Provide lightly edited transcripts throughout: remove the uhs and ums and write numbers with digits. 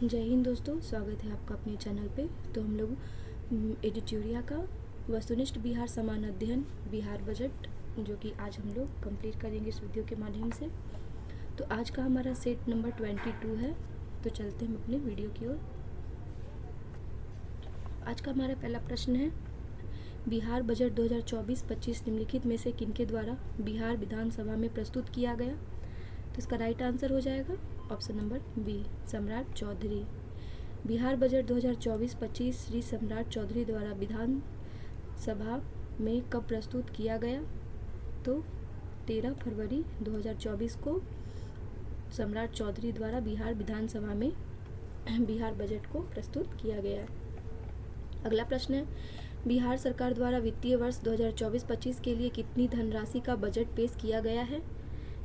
जय हिंद दोस्तों, स्वागत है आपका अपने चैनल पे। तो हम लोग एडिटोरिया का वस्तुनिष्ठ बिहार समान अध्ययन बिहार बजट जो कि आज हम लोग कंप्लीट करेंगे इस वीडियो के माध्यम से। तो आज का हमारा सेट नंबर 22 है। तो चलते हम अपने वीडियो की ओर। आज का हमारा पहला प्रश्न है, बिहार बजट 2024-25 निम्नलिखित में से किनके द्वारा बिहार विधानसभा में प्रस्तुत किया गया? तो इसका राइट आंसर हो जाएगा ऑप्शन नंबर बी, सम्राट चौधरी। बिहार बजट 2024-25 श्री सम्राट चौधरी द्वारा विधान सभा में कब प्रस्तुत किया गया? तो 13 फरवरी 2024 को सम्राट चौधरी द्वारा बिहार विधानसभा में बिहार बजट को प्रस्तुत किया गया है। अगला प्रश्न है, बिहार सरकार द्वारा वित्तीय वर्ष 2024-25 के लिए कितनी धनराशि का बजट पेश किया गया है?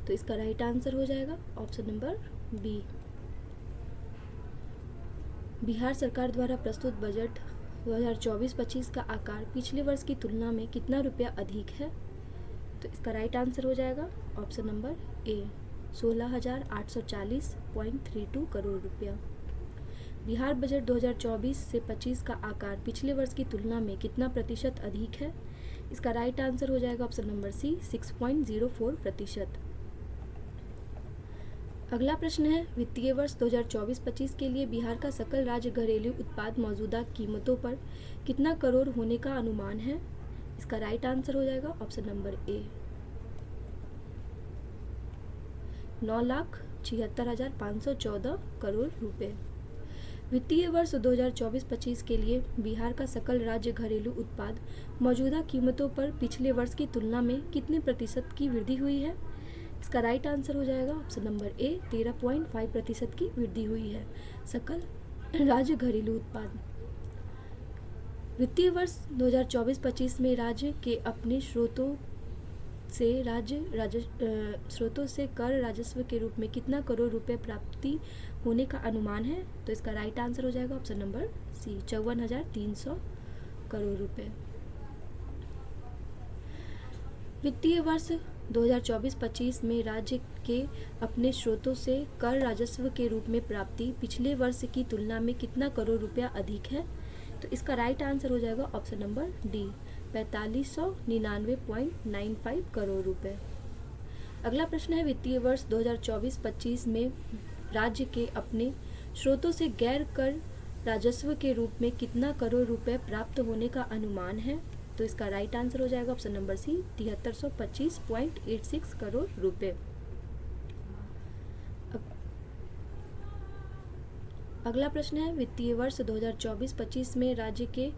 तो इसका राइट आंसर हो जाएगा ऑप्शन नंबर बी। बिहार सरकार द्वारा प्रस्तुत बजट 2024-25 का आकार पिछले वर्ष की तुलना में कितना रुपया अधिक है? तो इसका राइट आंसर हो जाएगा ऑप्शन नंबर ए, 16,840.32 करोड़ रुपया। बिहार बजट 2024 से 25 का आकार पिछले वर्ष की तुलना में कितना प्रतिशत अधिक है? इसका राइट आंसर हो जाएगा ऑप्शन नंबर सी, 6.04%। अगला प्रश्न है, वित्तीय वर्ष 2024-25 के लिए बिहार का सकल राज्य घरेलू उत्पाद मौजूदा कीमतों पर कितना करोड़ होने का अनुमान है? इसका राइट आंसर हो जाएगा ऑप्शन नंबर ए, 9,76,514 करोड़ रुपए। वित्तीय वर्ष 2024-25 के लिए बिहार का सकल राज्य घरेलू उत्पाद मौजूदा कीमतों पर पिछले वर्ष की तुलना में कितने प्रतिशत की वृद्धि हुई है? इसका राइट आंसर हो जाएगा ऑप्शन नंबर ए, 13.5% की वृद्धि हुई है सकल राज्य घरेलू उत्पाद। वित्तीय वर्ष 2024-25 में राज्य के अपने स्रोतों से कर राजस्व के रूप में कितना करोड़ रुपए प्राप्ति होने का अनुमान है? तो इसका राइट आंसर हो जाएगा ऑप्शन नंबर सी, 54,300 करोड़ रुपए। वित्तीय वर्ष 2024-25 में राज्य के अपने स्रोतों से कर राजस्व के रूप में प्राप्ति पिछले वर्ष की तुलना में कितना करोड़ रुपया अधिक है? तो इसका राइट आंसर हो जाएगा ऑप्शन नंबर डी, 4599.95 करोड़ रुपए। अगला प्रश्न है, वित्तीय वर्ष 2024-25 में राज्य के अपने स्रोतों से गैर कर राजस्व के रूप में कितना करोड़ रुपए प्राप्त होने का अनुमान है? तो इसका राइट आंसर हो जाएगा ऑप्शन नंबर सी, 7325.86 करोड़ रुपए। अगला प्रश्न है, वित्तीय वर्ष 2024-25 में राज्य के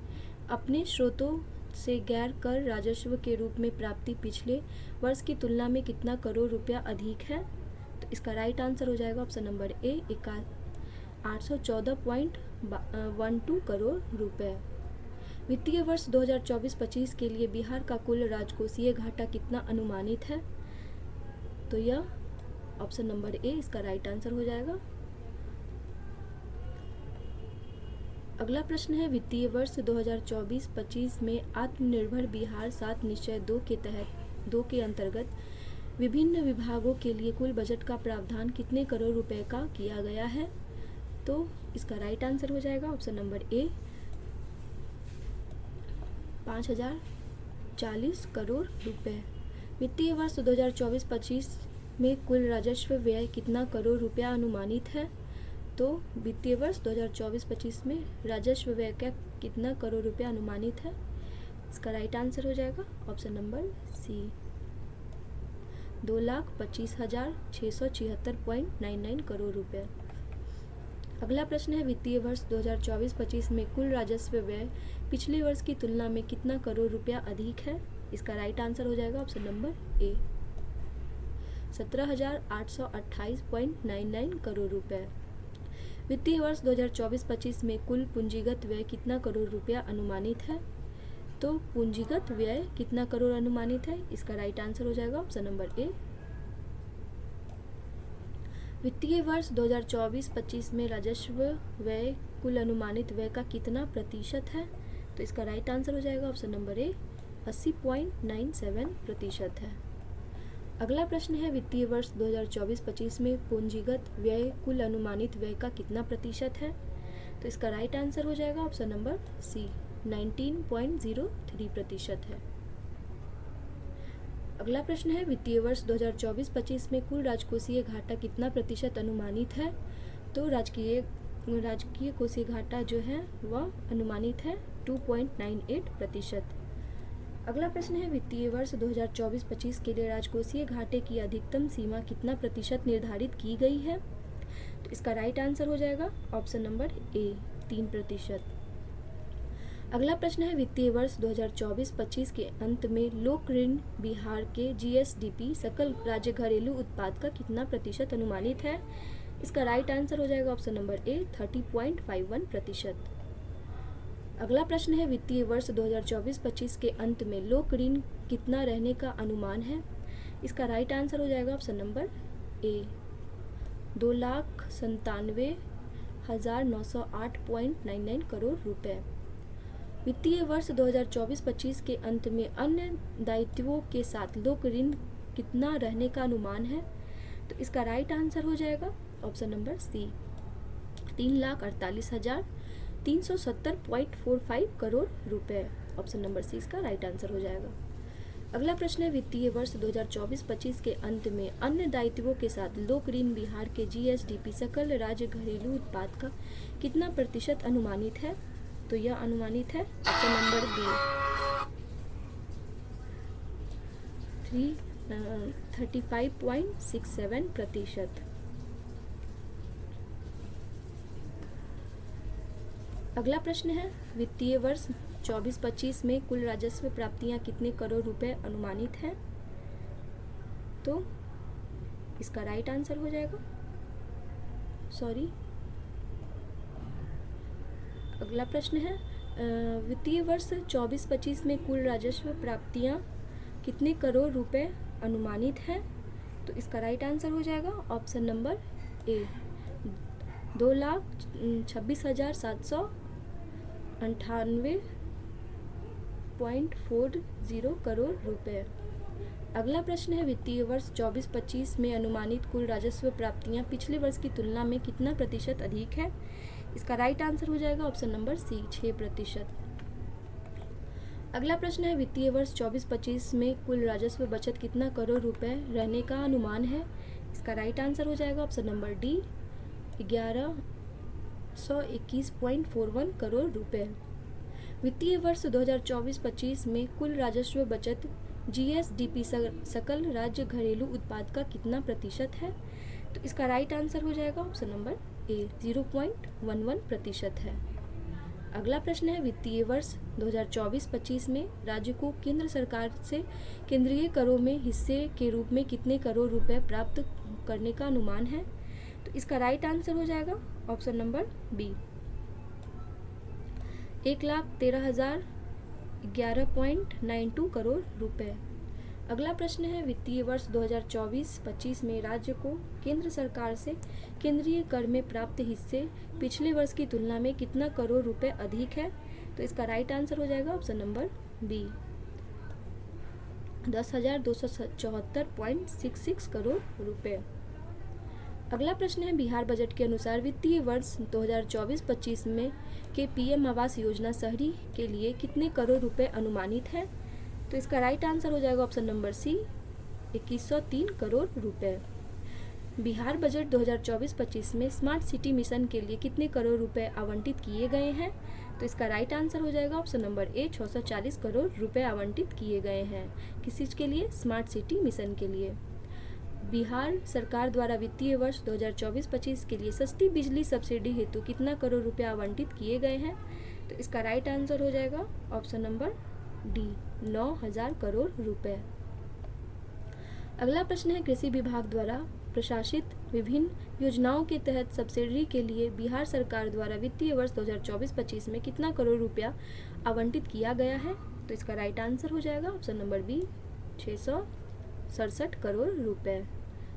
अपने स्रोतों से गैर कर राजस्व के रूप में प्राप्ति पिछले वर्ष की तुलना में कितना करोड़ रुपया अधिक है? तो इसका राइट आंसर हो जाएगा ऑप्शन नंबर ए, 814.12 करोड़ रुपए। वित्तीय वर्ष 2024-25 के लिए बिहार का कुल राजकोषीय घाटा कितना अनुमानित है? तो यह ऑप्शन नंबर ए इसका राइट आंसर हो जाएगा। अगला प्रश्न है, वित्तीय वर्ष 2024-25 में आत्मनिर्भर बिहार 7 निश्चय 2 के अंतर्गत विभिन्न विभागों के लिए कुल बजट का प्रावधान कितने करोड़ रुपए का किया गया है? तो इसका राइट आंसर हो जाएगा ऑप्शन नंबर ए, 5,040 करोड़ रुपए। वित्तीय वर्ष 2024-25 में कुल राजस्व व्यय कितना करोड़ रुपया अनुमानित है? तो वित्तीय वर्ष 2024-25 में राजस्व व्यय का कितना करोड़ रुपया अनुमानित है? इसका राइट आंसर हो जाएगा ऑप्शन नंबर सी, 2,25,676.99 करोड़ रुपए। अगला प्रश्न है, वित्तीय वर्ष 2024-25 में कुल राजस्व व्यय पिछले वर्ष की तुलना में कितना करोड़ रुपया अधिक है? इसका राइट आंसर हो जाएगा ऑप्शन नंबर ए, 17,828.99 करोड़ रुपए। वित्तीय वर्ष 2024-25 में कुल पूंजीगत व्यय कितना करोड़ रुपया अनुमानित है? तो पूंजीगत व्यय कितना करोड़ अनुमानित है? इसका राइट आंसर हो जाएगा ऑप्शन नंबर ए। वित्तीय वर्ष 2024-25 में राजस्व व्यय कुल अनुमानित व्यय का कितना प्रतिशत है? तो इसका राइट आंसर हो जाएगा ऑप्शन नंबर ए, 80.97% है। अगला प्रश्न है वित्तीय वर्ष 2024-25 में पूंजीगत व्यय कुल अनुमानित व्यय का कितना प्रतिशत है? तो इसका राइट आंसर हो जाएगा ऑप्शन नंबर सी, 19.03% है। अगला प्रश्न है वित्तीय वर्ष 2024-25 में कुल राजकोषीय घाटा कितना प्रतिशत अनुमानित है? तो राजकीय कोषीय घाटा जो है वह अनुमानित है 2.98%। अगला प्रश्न है वित्तीय वर्ष 2024-25 के लिए राजकोषीय घाटे की अधिकतम सीमा कितना प्रतिशत निर्धारित की गई है? तो इसका राइट आंसर हो जाएगा ऑप्शन नंबर ए, 3%। अगला प्रश्न है वित्तीय वर्ष 2024-25 के अंत में लोक ऋण बिहार के जीएसडीपी सकल राज्य घरेलू उत्पाद का कितना प्रतिशत अनुमानित है? इसका राइट आंसर हो जाएगा ऑप्शन नंबर ए, 30.51%। अगला प्रश्न है वित्तीय वर्ष 2024-25 के अंत में लोक ऋण कितना रहने का अनुमान है? इसका राइट आंसर हो जाएगा ऑप्शन नंबर ए, 2,97,908.99 करोड़ रुपए। वित्तीय वर्ष 2024-25 के अंत में अन्य दायित्वों के साथ लोक ऋण कितना रहने का अनुमान है? तो इसका राइट आंसर हो जाएगा ऑप्शन नंबर सी, 3,48,370.45 करोड़ रुपए। ऑप्शन नंबर सी इसका राइट आंसर हो जाएगा। अगला प्रश्न है वित्तीय वर्ष 2024-25 के अंत में अन्य दायित्वों के साथ लोक ऋण बिहार के जीएसडीपी सकल राज्य घरेलू उत्पाद का कितना प्रतिशत अनुमानित है? तो यह अनुमानित है ऑप्शन नंबर बी, 35.67%। अगला प्रश्न है वित्तीय वर्ष 24-25 में कुल राजस्व प्राप्तियां कितने करोड़ रुपए अनुमानित है? तो इसका राइट आंसर हो जाएगा अगला प्रश्न है वित्तीय वर्ष 24-25 में कुल राजस्व प्राप्तियां कितने करोड़ रुपए अनुमानित है? तो इसका राइट आंसर हो जाएगा ऑप्शन नंबर ए, 2,26,798.40 करोड़ रुपए। अगला प्रश्न है वित्तीय वर्ष 24-25 में अनुमानित कुल राजस्व प्राप्तियां पिछले वर्ष की तुलना में कितना प्रतिशत अधिक है? इसका राइट आंसर हो जाएगा ऑप्शन नंबर सी, 6%। अगला प्रश्न है वित्तीय वर्ष 24-25 में कुल राजस्व बचत कितना करोड़ रुपए रहने का अनुमान है? इसका राइट आंसर हो जाएगा ऑप्शन नंबर डी, 1121.41 करोड़ रुपए। वित्तीय वर्ष 2024-25 में कुल राजस्व बचत जीएसडीपी सकल राज्य घरेलू उत्पाद का कितना प्रतिशत है? तो इसका राइट आंसर हो जाएगा ऑप्शन नंबर ए, 0.11% है। अगला प्रश्न है वित्तीय वर्ष 2024-25 में राज्य को केंद्र सरकार से केंद्रीय करों में हिस्से के रूप में कितने करोड़ रुपए प्राप्त करने का अनुमान है? तो इसका राइट आंसर हो जाएगा ऑप्शन नंबर बी, 1,13,011.92 करोड़ रुपए। अगला प्रश्न है वित्तीय वर्ष 2024-25 में राज्य को केंद्र सरकार से केंद्रीय कर में प्राप्त हिस्से पिछले वर्ष की तुलना में कितना करोड़ रुपए अधिक है? तो इसका राइट आंसर हो जाएगा ऑप्शन नंबर बी, 10,274.66 करोड़ रुपए। अगला प्रश्न है बिहार बजट के अनुसार वित्तीय वर्ष 2024-25 में के पीएम आवास योजना शहरी के लिए कितने करोड़ रुपए अनुमानित है? तो इसका राइट आंसर हो जाएगा ऑप्शन नंबर सी, 2103 करोड़ रुपए। बिहार बजट 2024-25 में स्मार्ट सिटी मिशन के लिए कितने करोड़ रुपए आवंटित किए गए हैं? तो इसका राइट आंसर हो जाएगा ऑप्शन नंबर ए, 640 करोड़ रुपए आवंटित किए गए हैं। किस चीज़ के लिए? स्मार्ट सिटी मिशन के लिए। बिहार सरकार द्वारा वित्तीय वर्ष 2024-25 के लिए सस्ती बिजली सब्सिडी हेतु कितना करोड़ रुपए आवंटित किए गए हैं? तो इसका राइट आंसर हो जाएगा ऑप्शन नंबर डी, 9,000 करोड़ रुपए। अगला प्रश्न है कृषि विभाग द्वारा प्रशासित विभिन्न योजनाओं के तहत सब्सिडी के लिए बिहार सरकार द्वारा वित्तीय वर्ष 2024-25 में कितना करोड़ रुपया आवंटित किया गया है? तो इसका राइट आंसर हो जाएगा ऑप्शन नंबर बी, 667 करोड़ रुपए।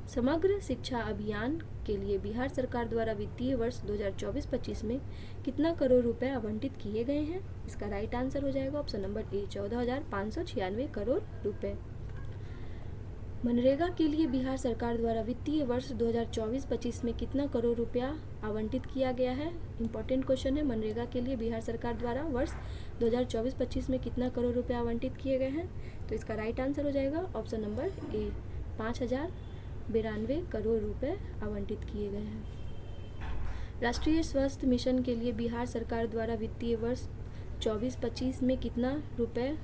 समग्र शिक्षा अभियान के लिए बिहार सरकार द्वारा वित्तीय वर्ष 2024-25 में कितना करोड़ रुपए आवंटित किए गए हैं? इसका राइट आंसर हो जाएगा ऑप्शन नंबर ए, 14,596 करोड़ रुपए। मनरेगा के लिए बिहार सरकार द्वारा वित्तीय वर्ष 2024-25 में कितना करोड़ रुपया आवंटित किया गया है? इंपॉर्टेंट क्वेश्चन है। मनरेगा के लिए बिहार सरकार द्वारा वर्ष 2024-25 में कितना करोड़ रुपया आवंटित किए गए हैं? तो इसका राइट आंसर हो जाएगा ऑप्शन नंबर ए, 5,092 करोड़ रुपए आवंटित किए गए हैं। राष्ट्रीय स्वास्थ्य मिशन के लिए बिहार सरकार द्वारा वित्तीय वर्ष 24-25 में कितना रुपए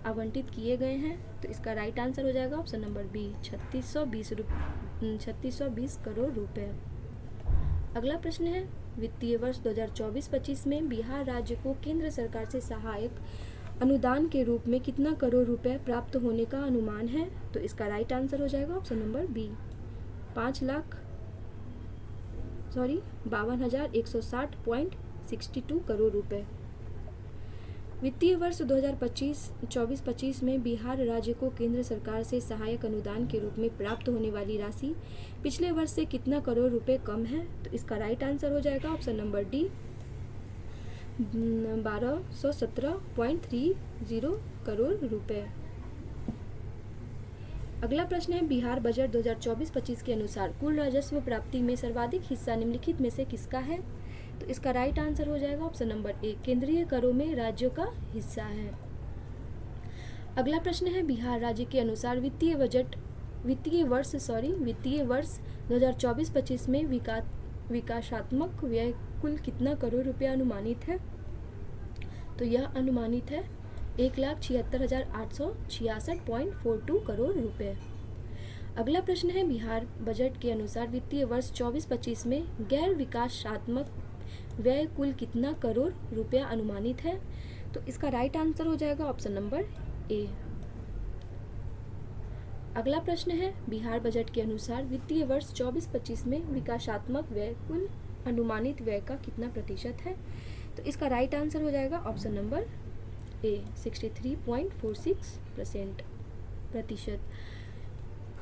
आवंटित किए गए हैं? तो इसका राइट आंसर हो जाएगा ऑप्शन नंबर बी, 3620 करोड़ रुपए। अगला प्रश्न है, वित्तीय वर्ष 2024-25 में बिहार राज्य को केंद्र सरकार से सहायक अनुदान के रूप में कितना करोड़ रुपए प्राप्त होने का अनुमान है? तो इसका राइट आंसर हो जाएगा ऑप्शन नंबर बी, 52,160.62 करोड़ रुपए। वित्तीय वर्ष 2024-25 में बिहार राज्य को केंद्र सरकार से सहायक अनुदान के रूप में प्राप्त होने वाली राशि पिछले वर्ष से कितना करोड़ रुपए कम है? तो इसका राइट आंसर हो जाएगा ऑप्शन नंबर डी, 1217.30 करोड़ रुपए। अगला प्रश्न है, बिहार बजट 2024-25 के अनुसार कुल राजस्व प्राप्ति में सर्वाधिक हिस्सा निम्नलिखित में से किसका है? तो इसका राइट आंसर हो जाएगा ऑप्शन नंबर ए, केंद्रीय करों में राज्यों का हिस्सा है। अगला प्रश्न है, बिहार राज्य के अनुसार वित्तीय वर्ष 2024-25 में विकासात्मक व्यय कुल कितना करोड़ रुपया अनुमानित है? तो यह अनुमानित है 1,76,866.42 करोड़ रुपए। अगला प्रश्न है, बिहार बजट के अनुसार वित्तीय वर्ष 24-25 में गैर विकासात्मक व्यय कुल कितना करोड़ रुपया अनुमानित है? तो इसका राइट आंसर हो जाएगा ऑप्शन नंबर ए। अगला प्रश्न है, बिहार बजट के अनुसार वित्तीय वर्ष 24-25 में विकासात्मक व्यय कुल अनुमानित व्यय का कितना प्रतिशत है? तो इसका राइट आंसर हो जाएगा ऑप्शन नंबर ए, 63.46% प्रतिशत।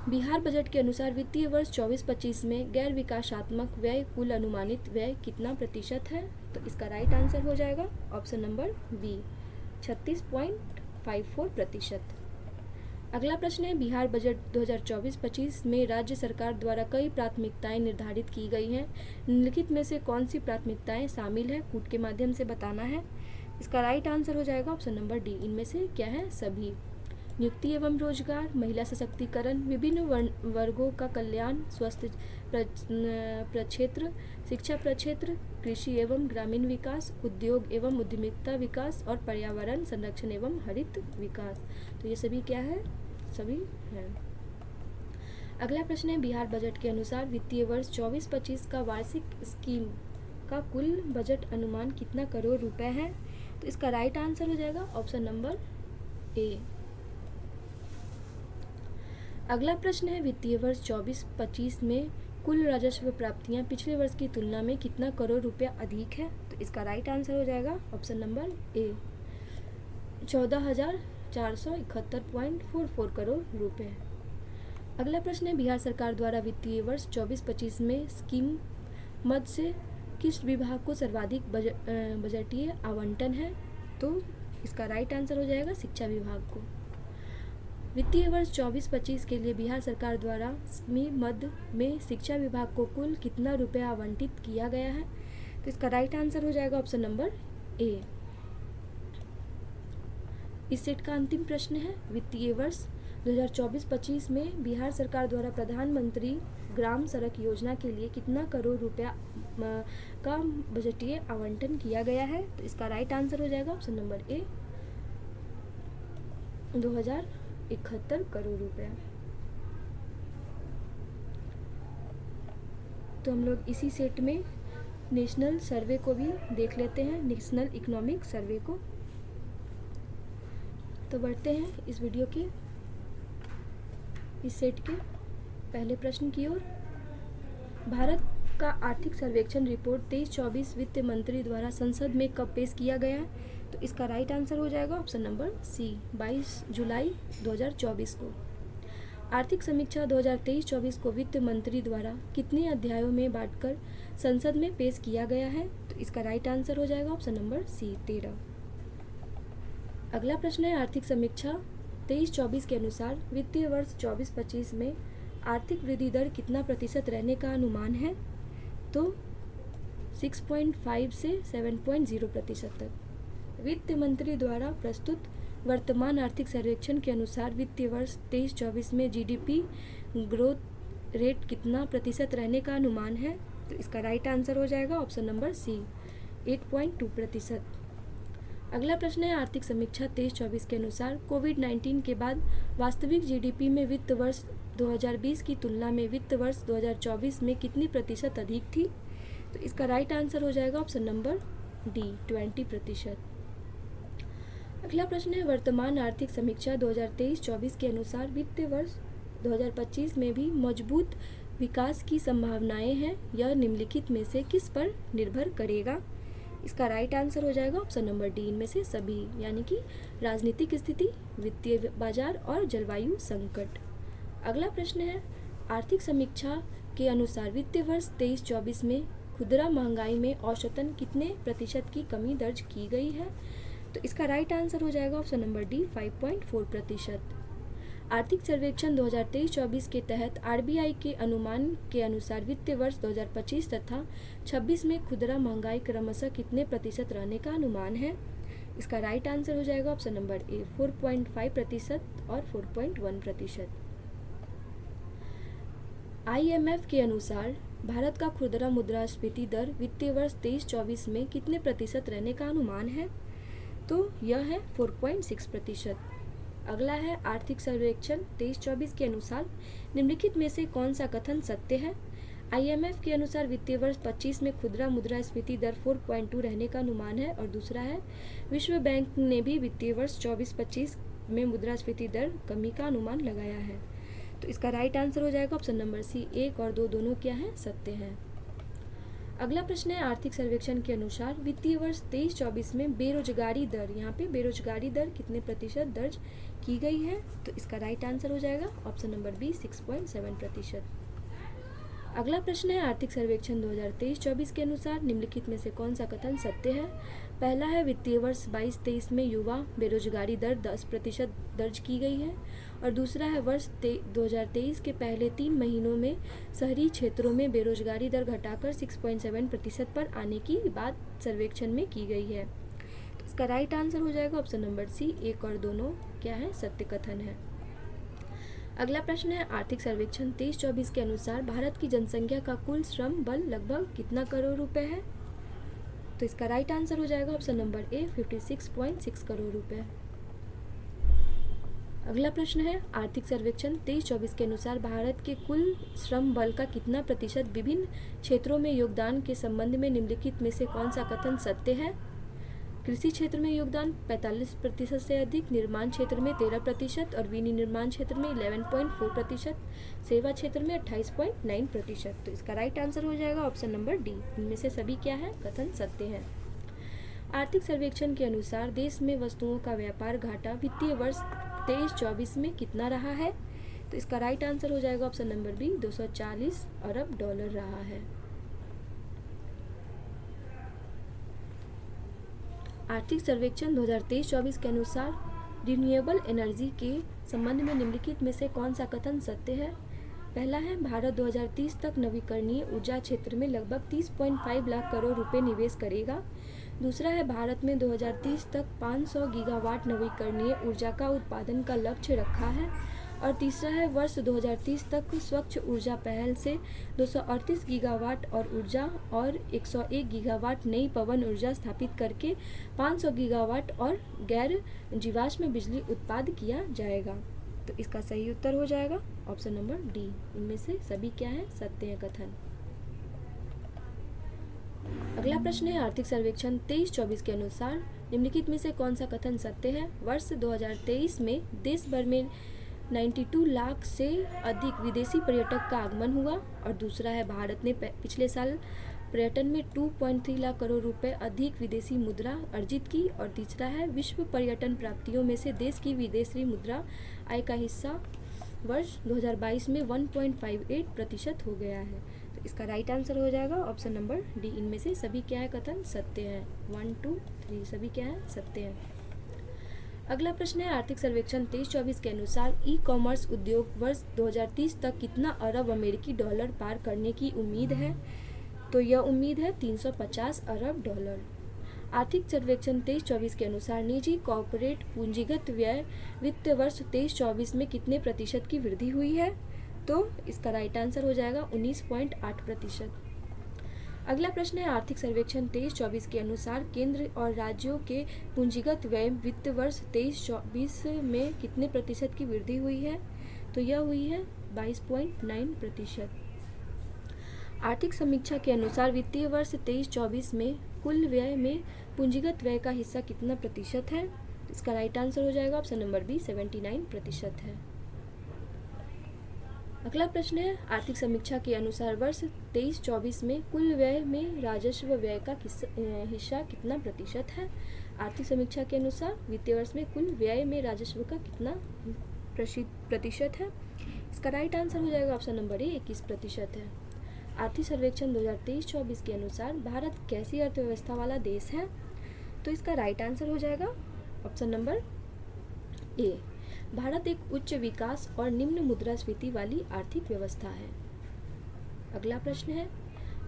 बिहार बजट के अनुसार वित्तीय वर्ष 24-25 में गैर विकासात्मक व्यय कुल अनुमानित व्यय कितना प्रतिशत है? तो इसका राइट आंसर हो जाएगा ऑप्शन नंबर बी, 36.54%। अगला प्रश्न है, बिहार बजट 2024-25 में राज्य सरकार द्वारा कई प्राथमिकताएं निर्धारित की गई हैं। निम्नलिखित में से कौन सी प्राथमिकताएं शामिल है? कूट के माध्यम से बताना है। इसका राइट आंसर हो जाएगा ऑप्शन नंबर डी, इनमें से क्या है? सभी। नियुक्ति एवं रोजगार, महिला सशक्तिकरण, विभिन्न वर्गों का कल्याण, स्वास्थ्य प्रक्षेत्र, शिक्षा प्रक्षेत्र, कृषि एवं ग्रामीण विकास, उद्योग एवं उद्यमिता विकास और पर्यावरण संरक्षण एवं हरित विकास। तो ये सभी क्या है? सभी हैं। अगला प्रश्न है, बिहार बजट के अनुसार वित्तीय वर्ष 24-25 का वार्षिक स्कीम का कुल बजट अनुमान कितना करोड़ रुपए है? तो इसका राइट आंसर हो जाएगा ऑप्शन नंबर ए। अगला प्रश्न है, वित्तीय वर्ष 24-25 में कुल राजस्व प्राप्तियां पिछले वर्ष की तुलना में कितना करोड़ रुपया अधिक है? तो इसका राइट आंसर हो जाएगा ऑप्शन नंबर ए, 14,471.44 करोड़ रुपए। अगला प्रश्न है, बिहार सरकार द्वारा वित्तीय वर्ष 24-25 में स्कीम मद से किस विभाग को सर्वाधिक बजटीय आवंटन है? तो इसका राइट आंसर हो जाएगा शिक्षा विभाग को। वित्तीय वर्ष 24-25 के लिए बिहार सरकार द्वारा स्कीम मद में शिक्षा विभाग को कुल कितना रुपया आवंटित किया गया है? तो इसका राइट आंसर हो जाएगा ऑप्शन नंबर ए। इस सेट का अंतिम प्रश्न है, वित्तीय वर्ष 2024-25 में बिहार सरकार द्वारा प्रधानमंत्री ग्राम सड़क योजना के लिए कितना करोड़ रुपया का बजटीय आवंटन किया गया है? तो इसका राइट आंसर हो जाएगा ऑप्शन नंबर ए, 2071 करोड़ रुपया। तो हम लोग इसी सेट में नेशनल सर्वे को भी देख लेते हैं, नेशनल इकोनॉमिक सर्वे को। तो बढ़ते हैं इस वीडियो के इस सेट के पहले प्रश्न की ओर। भारत का आर्थिक सर्वेक्षण रिपोर्ट 23-24 वित्त मंत्री द्वारा संसद में कब पेश किया गया है? तो इसका राइट आंसर हो जाएगा ऑप्शन नंबर सी, 22 जुलाई 2024 को। आर्थिक समीक्षा 2023-24 को वित्त मंत्री द्वारा कितने अध्यायों में बांटकर संसद में पेश किया गया है? तो इसका राइट आंसर हो जाएगा ऑप्शन नंबर सी, 13। अगला प्रश्न है, आर्थिक समीक्षा 2023-24 के अनुसार वित्तीय वर्ष 24-25 में आर्थिक वृद्धि दर कितना प्रतिशत रहने का अनुमान है? तो 6.5 से 7.0% तक। वित्त मंत्री द्वारा प्रस्तुत वर्तमान आर्थिक सर्वेक्षण के अनुसार वित्तीय वर्ष 23-24 में जीडीपी ग्रोथ रेट कितना प्रतिशत रहने का अनुमान है? तो इसका राइट आंसर हो जाएगा ऑप्शन नंबर सी, 8.2%। अगला प्रश्न है आर्थिक समीक्षा 23-24 के अनुसार कोविड-19 के बाद वास्तविक जीडीपी में वित्त वर्ष 2020 की तुलना में वित्त वर्ष 2024 में कितनी प्रतिशत अधिक थी? तो इसका राइट आंसर हो जाएगा ऑप्शन नंबर डी, 20%। अगला प्रश्न है वर्तमान आर्थिक समीक्षा 2023-24 के अनुसार वित्तीय वर्ष 2025 में भी मजबूत विकास की संभावनाएं हैं, यह निम्नलिखित में से किस पर निर्भर करेगा? इसका राइट आंसर हो जाएगा ऑप्शन नंबर डी, इनमें से सभी, यानी कि राजनीतिक स्थिति, वित्तीय बाजार और जलवायु संकट। अगला प्रश्न है आर्थिक समीक्षा के अनुसार वित्तीय वर्ष 23-24 में खुदरा महंगाई में औसतन कितने प्रतिशत की कमी दर्ज की गई है? तो इसका राइट आंसर हो जाएगा ऑप्शन नंबर डी, 5.4%। आर्थिक सर्वेक्षण 2023-24 के तहत आरबीआई के अनुमान के अनुसार वित्तीय वर्ष 2025 तथा 26 में खुदरा महंगाई क्रमशः कितने प्रतिशत रहने का अनुमान है? इसका राइट आंसर हो जाएगा ऑप्शन नंबर ए, 4.5% और 4.1%। IMF के अनुसार भारत का खुदरा मुद्रास्फीति दर वित्तीय वर्ष 23-24 में कितने प्रतिशत रहने का अनुमान है? तो यह है 4.6%। अगला है आर्थिक सर्वेक्षण 23-24 के अनुसार निम्नलिखित में से कौन सा कथन सत्य है? IMF के अनुसार वित्तीय वर्ष 25 में खुदरा मुद्रास्फीति दर 4.2 रहने का अनुमान है, और दूसरा है विश्व बैंक ने भी वित्तीय वर्ष 24-25 में मुद्रास्फीति दर कमी का अनुमान लगाया है। तो इसका राइट आंसर हो जाएगा ऑप्शन नंबर सी, 1 और 2 दोनों क्या हैं? सत्य हैं। अगला प्रश्न है आर्थिक सर्वेक्षण के अनुसार वित्तीय वर्ष 23-24 में बेरोजगारी दर, यहाँ पे बेरोजगारी दर कितने प्रतिशत दर्ज की गई है? तो इसका राइट आंसर हो जाएगा ऑप्शन नंबर बी, 6.7%। अगला प्रश्न है आर्थिक सर्वेक्षण 2023-24 के अनुसार निम्नलिखित में से कौन सा कथन सत्य है? पहला है वित्तीय वर्ष 22-23 में युवा बेरोजगारी दर 10% दर्ज की गई है, और दूसरा है वर्ष 2023 के पहले 3 महीनों में शहरी क्षेत्रों में बेरोजगारी दर घटाकर 6.7% पर आने की बात सर्वेक्षण में की गई है। तो इसका राइट आंसर हो जाएगा ऑप्शन नंबर सी, 1 और दोनों क्या है? सत्य कथन है। अगला प्रश्न है आर्थिक सर्वेक्षण 23-24 के अनुसार भारत की जनसंख्या का कुल श्रम बल लगभग कितना करोड़ रुपए है? तो इसका राइट आंसर हो जाएगा ऑप्शन नंबर ए, 56.6 करोड़ रुपए। अगला प्रश्न है आर्थिक सर्वेक्षण 23-24 के अनुसार भारत के कुल श्रम बल का कितना प्रतिशत विभिन्न क्षेत्रों में योगदान के संबंध में निम्नलिखित में से कौन सा कथन सत्य है? कृषि क्षेत्र में योगदान 45% से अधिक, निर्माण क्षेत्र में 13% और विनिर्माण क्षेत्र में 11.4%, सेवा क्षेत्र में 28.9%। तो इसका राइट आंसर हो जाएगा ऑप्शन नंबर डी, इनमें से सभी क्या है? कथन सत्य हैं। आर्थिक सर्वेक्षण के अनुसार देश में वस्तुओं का व्यापार घाटा वित्तीय वर्ष 23-24 में कितना रहा है? तो इसका राइट आंसर हो जाएगा ऑप्शन नंबर बी, 240 अरब डॉलर रहा है। आर्थिक सर्वेक्षण 2023-24 के अनुसार रिन्यूएबल एनर्जी के संबंध में निम्नलिखित में से कौन सा कथन सत्य है? पहला है भारत 2030 तक नवीकरणीय ऊर्जा क्षेत्र में लगभग 30.5 लाख करोड़ रुपए निवेश करेगा। दूसरा है भारत में 2030 तक 500 गीगावाट नवीकरणीय ऊर्जा का उत्पादन का लक्ष्य रखा है। और तीसरा है वर्ष 2030 तक स्वच्छ ऊर्जा पहल से 238 गीगावाट और ऊर्जा और 101 गीगावाट नई पवन ऊर्जा स्थापित करके 500 गीगावाट और गैर जीवाश्म बिजली उत्पाद किया जाएगा। तो इसका सही उत्तर हो जाएगा ऑप्शन नंबर डी, इनमें से सभी क्या है? सत्य है कथन। अगला प्रश्न है आर्थिक सर्वेक्षण 23-24 के अनुसार निम्नलिखित में से कौन सा कथन सत्य है? वर्ष 2023 में देश भर में 92 लाख से अधिक विदेशी पर्यटक का आगमन हुआ। और दूसरा है भारत ने पिछले साल पर्यटन में 2.3 लाख करोड़ रुपए अधिक विदेशी मुद्रा अर्जित की। और तीसरा है विश्व पर्यटन प्राप्तियों में से देश की विदेशी मुद्रा आय का हिस्सा वर्ष 2022 में 1.58% हो गया है। तो इसका राइट आंसर हो जाएगा ऑप्शन नंबर डी, इनमें से सभी क्या है? कथन सत्य है। 1, 2, 3 सभी क्या है? सत्य है। अगला प्रश्न है आर्थिक सर्वेक्षण 23-24 के अनुसार ई कॉमर्स उद्योग वर्ष 2030 तक कितना अरब अमेरिकी डॉलर पार करने की उम्मीद है? तो यह उम्मीद है 350 अरब डॉलर। आर्थिक सर्वेक्षण 23-24 के अनुसार निजी कॉर्पोरेट पूंजीगत व्यय वित्त वर्ष 23-24 में कितने प्रतिशत की वृद्धि हुई है? तो इसका राइट आंसर हो जाएगा 19.8%। अगला प्रश्न है आर्थिक सर्वेक्षण 23-24 के अनुसार केंद्र और राज्यों के पूंजीगत व्यय वित्त वर्ष 23-24 में कितने प्रतिशत की वृद्धि हुई है? तो यह हुई है 22.9%। आर्थिक समीक्षा के अनुसार वित्तीय वर्ष 23-24 में कुल व्यय में पूंजीगत व्यय का हिस्सा कितना प्रतिशत है? इसका राइट आंसर हो जाएगा ऑप्शन नंबर बी 79% है। अगला प्रश्न है आर्थिक समीक्षा के अनुसार वर्ष 23-24 में कुल व्यय में राजस्व व्यय का हिस्सा कितना प्रतिशत है? आर्थिक समीक्षा के अनुसार वित्तीय वर्ष में कुल व्यय में राजस्व का कितना प्रतिशत है? इसका राइट आंसर हो जाएगा ऑप्शन नंबर ए 21% है। आर्थिक सर्वेक्षण 2023-24 के अनुसार भारत कैसी अर्थव्यवस्था वाला देश है? तो इसका राइट आंसर हो जाएगा ऑप्शन नंबर ए। भारत एक उच्च विकास और निम्न मुद्रास्फीति वाली आर्थिक व्यवस्था है। अगला प्रश्न है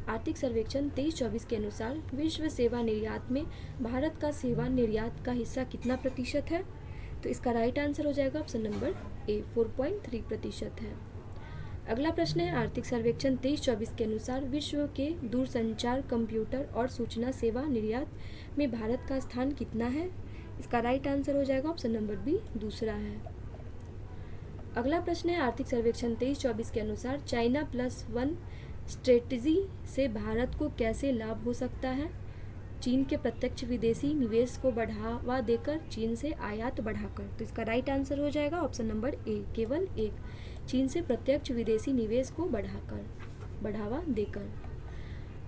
आर्थिक सर्वेक्षण 23-24 के अनुसार विश्व सेवा निर्यात में भारत का सेवा निर्यात का हिस्सा कितना प्रतिशत है? तो इसका राइट आंसर हो जाएगा ऑप्शन नंबर ए 4.3% है। अगला प्रश्न है आर्थिक सर्वेक्षण 23-24 के अनुसार विश्व के दूरसंचार कंप्यूटर और सूचना सेवा निर्यात में भारत का स्थान कितना है? इसका राइट आंसर हो जाएगा ऑप्शन नंबर बी दूसरा है। अगला प्रश्न है आर्थिक सर्वेक्षण 23-24 के अनुसार चाइना +1 स्ट्रेटजी से भारत को कैसे लाभ हो सकता है? चीन के प्रत्यक्ष विदेशी निवेश को बढ़ावा देकर, चीन से आयात बढ़ाकर। तो इसका राइट आंसर हो जाएगा ऑप्शन नंबर ए केवल एक, चीन से प्रत्यक्ष विदेशी निवेश को बढ़ावा देकर।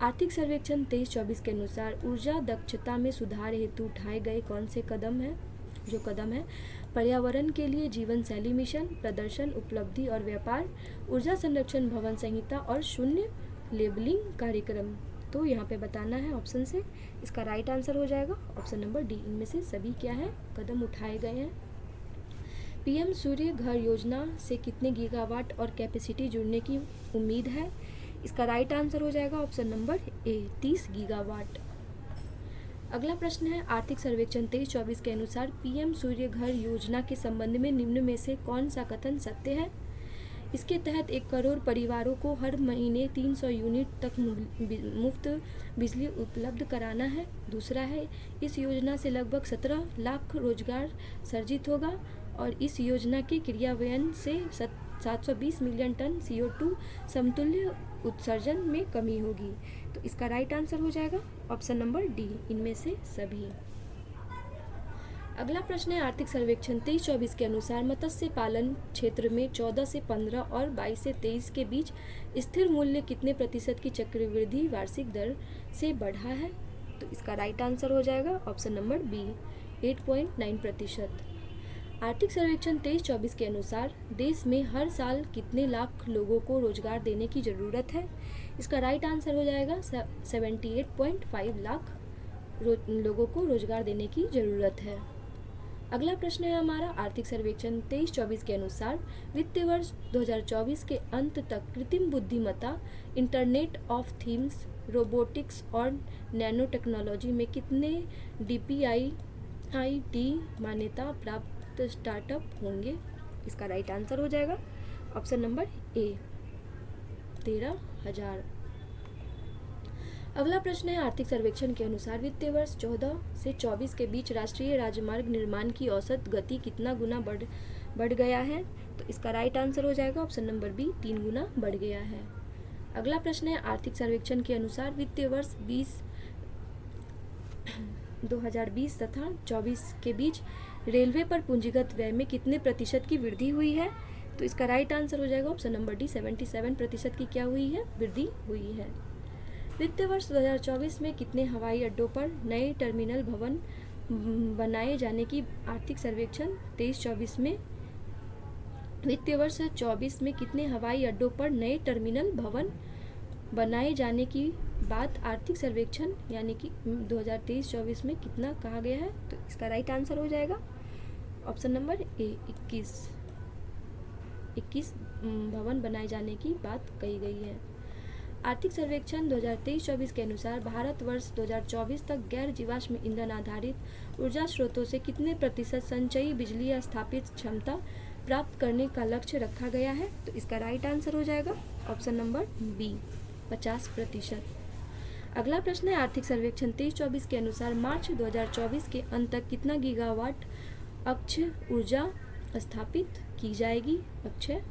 आर्थिक सर्वेक्षण 23-24 के अनुसार ऊर्जा दक्षता में सुधार हेतु उठाए गए कौन से कदम है? पर्यावरण के लिए जीवन शैली मिशन, प्रदर्शन, उपलब्धि और व्यापार, ऊर्जा संरक्षण भवन संहिता और शून्य लेबलिंग कार्यक्रम। तो यहाँ पे बताना है ऑप्शन से। इसका राइट आंसर हो जाएगा ऑप्शन नंबर डी। इनमें से सभी क्या है? कदम उठाए गए हैं। पीएम सूर्य घर योजना से कितने गीगावाट और कैपेसिटी जुड़ने की उम्मीद है? इसका राइट आंसर हो जाएगा ऑप्शन नंबर ए 30 गीगावाट। अगला प्रश्न है आर्थिक सर्वेक्षण 23-24 के अनुसार पीएम सूर्य घर योजना के संबंध में निम्न में से कौन सा कथन सत्य है? इसके तहत 1 करोड़ परिवारों को हर महीने 300 यूनिट तक मुफ्त बिजली उपलब्ध कराना है। दूसरा है इस योजना से लगभग 17 लाख रोजगार सर्जित होगा और इस योजना के क्रियान्वयन से 720 मिलियन टन CO2 समतुल्य उत्सर्जन में कमी होगी। तो इसका राइट आंसर हो जाएगा ऑप्शन नंबर डी, इनमें से सभी। अगला प्रश्न है आर्थिक सर्वेक्षण 23-24 के अनुसार मत्स्य पालन क्षेत्र में 14 से 15 और 22 से 23 के बीच स्थिर मूल्य कितने प्रतिशत की चक्रवृद्धि वार्षिक दर से बढ़ा है? तो इसका राइट आंसर हो जाएगा ऑप्शन नंबर बी 8.9%। आर्थिक सर्वेक्षण 23-24 के अनुसार देश में हर साल कितने लाख लोगों को रोजगार देने की ज़रूरत है? इसका राइट आंसर हो जाएगा 78.5 लाख लोगों को रोजगार देने की ज़रूरत है। अगला प्रश्न है हमारा आर्थिक सर्वेक्षण 23-24 के अनुसार वित्तीय वर्ष 2024 के अंत तक कृत्रिम बुद्धिमत्ता, इंटरनेट ऑफ थिंग्स, रोबोटिक्स और नैनो टेक्नोलॉजी में कितने DPIIT मान्यता प्राप्त स्टार्टअप होंगे? इसका राइट आंसर हो जाएगा ऑप्शन नंबर ए 13,000। अगला प्रश्न है आर्थिक सर्वेक्षण के अनुसार वित्तीय वर्ष 14 से 24 के बीच राष्ट्रीय राजमार्ग निर्माण की औसत गति कितना गुना बढ़ गया है? तो इसका राइट आंसर हो जाएगा ऑप्शन नंबर बी 3 गुना बढ़ गया है। अगला प्रश्न है आर्थिक सर्वेक्षण के अनुसार वित्तीय वर्ष 2020 तथा 24 के बीच रेलवे पर पूंजीगत व्यय में कितने प्रतिशत की वृद्धि हुई है? तो इसका राइट आंसर हो जाएगा ऑप्शन नंबर डी 77% की क्या हुई है? वृद्धि हुई है। वित्तीय वर्ष 2024 में कितने हवाई अड्डों पर नए टर्मिनल भवन बनाए जाने की आर्थिक सर्वेक्षण 23-24 में वित्तीय वर्ष 24 में कितने हवाई अड्डों पर नए टर्मिनल भवन बनाए जाने की बात आर्थिक सर्वेक्षण यानी कि 2023-24 में कितना कहा गया है? तो इसका राइट आंसर हो जाएगा ऑप्शन नंबर ए 21 भवन बनाए जाने की बात कही गई है। आर्थिक सर्वेक्षण 2023-24 के अनुसार भारतवर्ष 2024 तक गैर जीवाश्म ईंधन आधारित ऊर्जा स्रोतों से कितने प्रतिशत संचयी बिजली या स्थापित क्षमता प्राप्त करने का लक्ष्य रखा गया है? तो इसका राइट आंसर हो जाएगा ऑप्शन नंबर बी 50%। अगला प्रश्न है आर्थिक सर्वेक्षण 23-24 के अनुसार मार्च 2024 के अंत तक कितना गीगावाट अक्षय ऊर्जा स्थापित की जाएगी? अक्षय,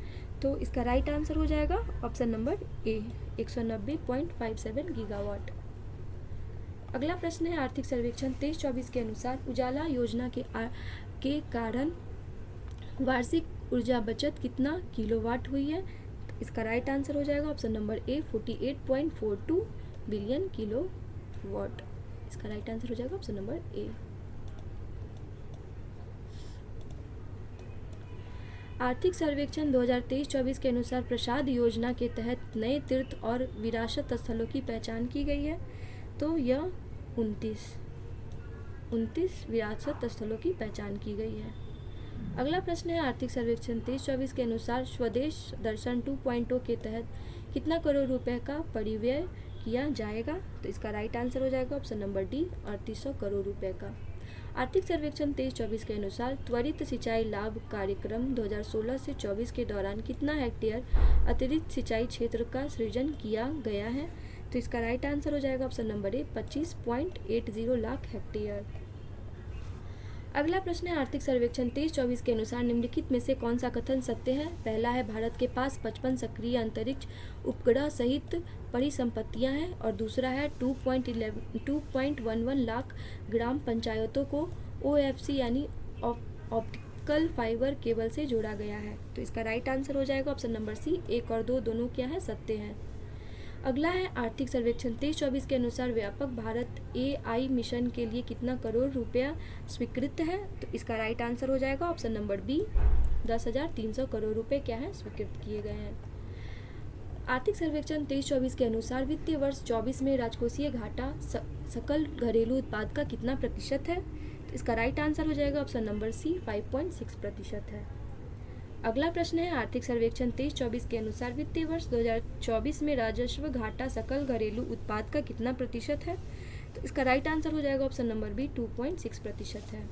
तो इसका राइट आंसर हो जाएगा ऑप्शन नंबर ए 190.57 गीगावाट। अगला प्रश्न है आर्थिक सर्वेक्षण 23-24 के अनुसार उजाला योजना के कारण वार्षिक ऊर्जा बचत कितना किलोवाट हुई है? इसका राइट आंसर हो जाएगा option number A 48.42 billion kilowatt. इसका राइट आंसर हो जाएगा ऑप्शन नंबर ए। आर्थिक सर्वेक्षण 2023-24 के अनुसार प्रसाद योजना के तहत नए तीर्थ और विरासत स्थलों की पहचान की गई है। तो यह 29 विरासत स्थलों की पहचान की गई है। अगला प्रश्न है आर्थिक सर्वेक्षण 23-24 के अनुसार स्वदेश दर्शन 2.0 के तहत कितना करोड़ रुपए का परिव्यय किया जाएगा? तो इसका राइट आंसर हो जाएगा ऑप्शन नंबर डी 3800 करोड़ रुपए का। आर्थिक सर्वेक्षण 23-24 के अनुसार त्वरित सिंचाई लाभ कार्यक्रम 2016 से 24 के दौरान कितना हेक्टेयर अतिरिक्त सिंचाई क्षेत्र का सृजन किया गया है? तो इसका राइट आंसर हो जाएगा option number A 25.80 lakh hectare. अगला प्रश्न है आर्थिक सर्वेक्षण 23-24 के अनुसार निम्नलिखित में से कौन सा कथन सत्य है? पहला है भारत के पास 55 सक्रिय अंतरिक्ष उपग्रह सहित परिसंपत्तियां हैं और दूसरा है 2.11 लाख ग्राम पंचायतों को OFC यानी ऑप्टिकल फाइबर केबल से जोड़ा गया है। तो इसका राइट आंसर हो जाएगा ऑप्शन नंबर सी 1 और 2 दोनों क्या है? सत्य हैं। अगला है आर्थिक सर्वेक्षण 23-24 के अनुसार व्यापक भारत AI मिशन के लिए कितना करोड़ रुपया स्वीकृत है? तो इसका राइट आंसर हो जाएगा ऑप्शन नंबर बी 10,300 करोड़ रुपए क्या है स्वीकृत किए गए हैं। आर्थिक सर्वेक्षण 23-24 के अनुसार वित्तीय वर्ष 24 में राजकोषीय घाटा सकल घरेलू उत्पाद का कितना प्रतिशत है? तो इसका राइट आंसर हो जाएगा ऑप्शन नंबर सी 5.6% है। अगला प्रश्न है आर्थिक सर्वेक्षण 23-24 के अनुसार वित्तीय वर्ष 2024 में राजस्व घाटा सकल घरेलू उत्पाद का कितना प्रतिशत है? तो इसका राइट आंसर हो जाएगा ऑप्शन नंबर बी 2.6% है।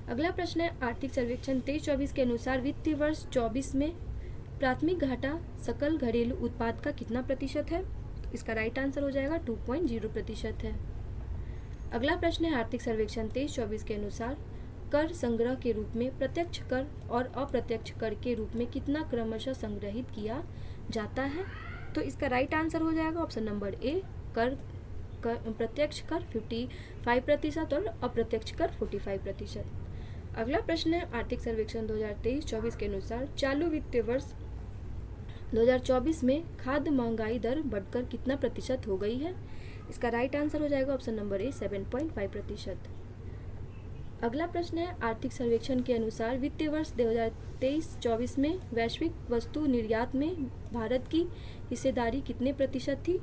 अगला प्रश्न है आर्थिक सर्वेक्षण 23-24 के अनुसार वित्तीय वर्ष 24 में प्राथमिक घाटा सकल घरेलू उत्पाद का कितना प्रतिशत है? इसका राइट आंसर हो जाएगा 2.0% है। अगला प्रश्न है आर्थिक सर्वेक्षण 23-24 के अनुसार कर संग्रह के रूप में प्रत्यक्ष कर और अप्रत्यक्ष कर के रूप में कितना क्रमशः संग्रहित किया जाता है? तो इसका राइट आंसर हो जाएगा ऑप्शन नंबर ए प्रत्यक्ष कर 55% और अप्रत्यक्ष कर 45%। अगला प्रश्न है आर्थिक सर्वेक्षण 2023-24 के अनुसार चालू वित्तीय वर्ष 2024 में खाद्य महंगाई दर बढ़कर कितना प्रतिशत हो गई है? इसका राइट आंसर हो जाएगा ऑप्शन नंबर ए 7.5%। अगला प्रश्न है आर्थिक सर्वेक्षण के अनुसार वित्तीय वर्ष 2023-24 में वैश्विक वस्तु निर्यात में भारत की हिस्सेदारी कितने प्रतिशत थी?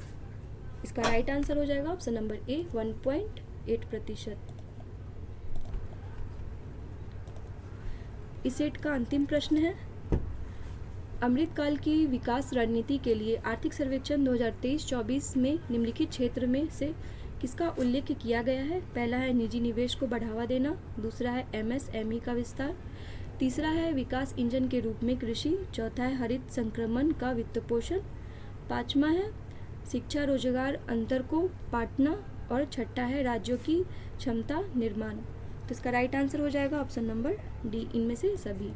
इसका राइट आंसर हो जाएगा ऑप्शन नंबर ए 1.8%। इस सेट का अंतिम प्रश्न है अमृतकाल की विकास रणनीति के लिए आर्थिक सर्वेक्षण 2023-24 में निम्नलिखित क्षेत्र में से किसका उल्लेख किया गया है? पहला है निजी निवेश को बढ़ावा देना, दूसरा है MSME का विस्तार, तीसरा है विकास इंजन के रूप में कृषि, चौथा है हरित संक्रमण का वित्त पोषण, पांचवा है शिक्षा रोजगार अंतर को पाटना और छठा है राज्यों की क्षमता निर्माण। तो इसका राइट आंसर हो जाएगा ऑप्शन नंबर डी इनमें से सभी।